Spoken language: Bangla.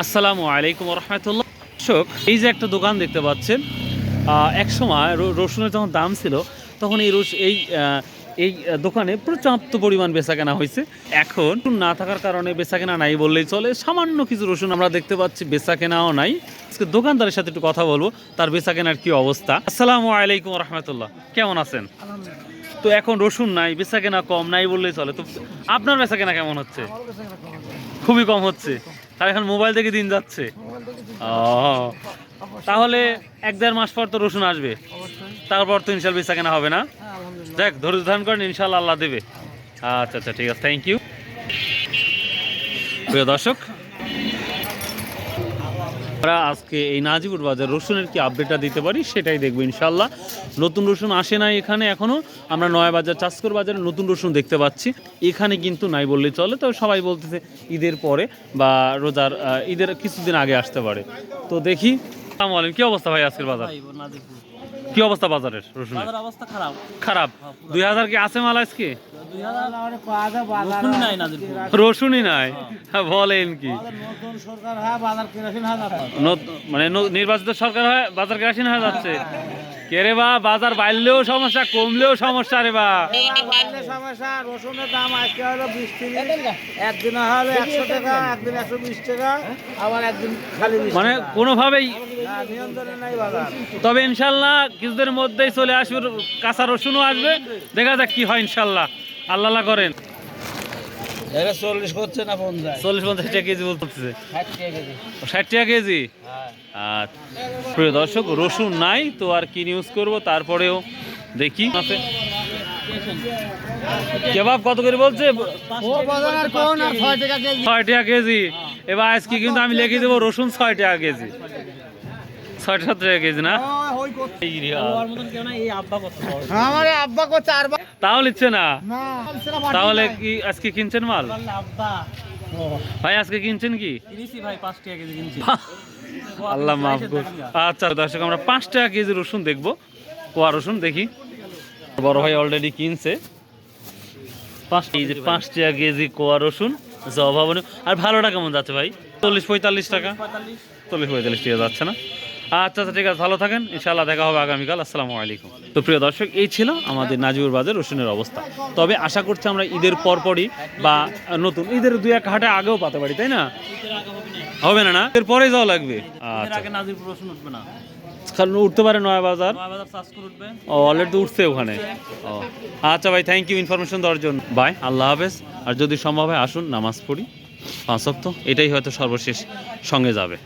আসসালামু আলাইকুম রহমতুল্লাহ। দর্শক, এই যে একটা দোকান দেখতে পাচ্ছেন, এক সময় রসুনের যখন দাম ছিল তখন এই দোকানে পর্যাপ্ত পরিমাণ বেচাকেনা হয়েছে। এখন না থাকার কারণে বেচাকেনা নাই বললেই চলে। সামান্য কিছু রসুন আমরা দেখতে পাচ্ছি, বেচাকেনাও নাই। আজকে দোকানদারের সাথে একটু কথা বলবো, তার বেচাকেনার কি অবস্থা। আসসালামু আলাইকুম রহমতুল্লাহ, কেমন আছেন? তো এখন রসুন নাই, বেচাকেনা কম, নাই বললেই চলে। তো আপনার বেচাকেনা কেমন হচ্ছে? খুবই কম হচ্ছে। তার এখন মোবাইল থেকে দিন যাচ্ছে। তাহলে 1-1.5 মাস পর তো রসুন আসবে, তারপর তো ইনশাল্লাহ বেচাকেনা হবে না? দেখ, ধৈর্য ধারণ করেন, ইনশাল্লাহ আল্লাহ দেবে। আচ্ছা আচ্ছা, ঠিক আছে, থ্যাংক ইউ। প্রিয় দর্শক, আমরা আজকে এই নাজিপুর বাজার রসুনের কি আপডেটটা দিতে পারি সেটাই দেখবো ইনশাল্লাহ। নতুন রসুন আসে নাই এখানে এখনো। আমরা নয়া বাজার, চাষকর বাজারে নতুন রসুন দেখতে পাচ্ছি, এখানে কিন্তু নাই বললেই চলে। তবে সবাই বলতেছে ঈদের পরে বা রোজার ঈদের কিছুদিন আগে আসতে পারে। তো দেখি। আসসালামু আলাইকুম, কি অবস্থা ভাই আজকের বাজার? কি অবস্থা বাজারের রসুনের? অবস্থা খারাপ খারাপ। 2000 কি আছে মাল আজকে? রসুনই নাই, বলেন কি? মানে নির্বাচিত সরকার হয়, বাজার কেরাসিন হয়ে যাচ্ছে। কে রে বা, বাজার বাড়লেও সমস্যা, কমলেও সমস্যা রে বা। সমস্যা, রসুনের দাম আজকে হলো 20-30, একদিন হলো 100 টাকা, একদিন 120 টাকা, আবার একদিন খালি 20 মানে টাকা। কোনোভাবেই নিয়ন্ত্রণে নাই বাজার। তবে ইনশাল্লাহ কিছুদিনের মধ্যেই চলে আসবে, কাঁচা রসুনও আসবে। দেখা যাক কি হয় ইনশাল্লাহ, আল্লাহ করেন। 40 করছে না 50? 40-50 টাকা কেজি বলতেছে। 60 টাকা কেজি। 60 টাকা কেজি। আচ্ছা, প্রিয় দর্শক, রসুন নাই তো আর কি নিউজ করব। তারপরেও দেখি আছে। কেবাব কত করে বলছে? 6 টাকা কেজি। এবার আজকে কিন্তু আমি লিখে দেবো রসুন 6 টাকা কেজি, 6-7 টাকা কেজি না? আমার আব্বা কো 4 বার তাও নিচ্ছে না। না, তাহলে কি আজকে কিনছেন মাল? ভাই আজকে কিনছেন কি? ভাই 5 টাকা কেজি কিনছি। আল্লাহ মাফ করুন। আচ্ছা দর্শক, আমরা 5 টাকা কেজি রসুন দেখবো, কোয়া রসুন দেখি। বড় ভাই অলরেডি কিনছে 5 টাকা কেজি কোয়া রসুন, অভাবনীয়। আর ভালোটা কেমন যাচ্ছে ভাই? 40-45 টাকা, 40-45 টাকা যাচ্ছে না? আচ্ছা আচ্ছা, ঠিক আছে, ভালো থাকেন, ইনশাআল্লাহ দেখা হবে আগামীকাল। আসসালামু আলাইকুম। তো প্রিয় দর্শক, এই ছিল আমাদের নাজিপুর বাজার রসুনের অবস্থা। তবে আশা করছি আমরা ঈদের পরপরই বা নতুন ঈদের 2-1 হাটে আগেও পাতে পারি, তাই না? হবে না, না এর পরে যাওয়া লাগবে। আচ্ছা, আগে নাজিরপুর রসুন উঠবে না, কারণ উঠতে পারে নয়া বাজার। বাজার চাষ করে উঠবে। অলরেডি তো উঠছে ওখানে। ও আচ্ছা ভাই, থ্যাংক ইউ ইনফরমেশন দেওয়ার জন্য। বাই, আল্লাহ হাফেজ। আর যদি সম্ভব হয় আসুন, নামাজ পড়ি 5 ওয়াক্ত, এটাই হয়তো সর্বশেষ সঙ্গে যাবে।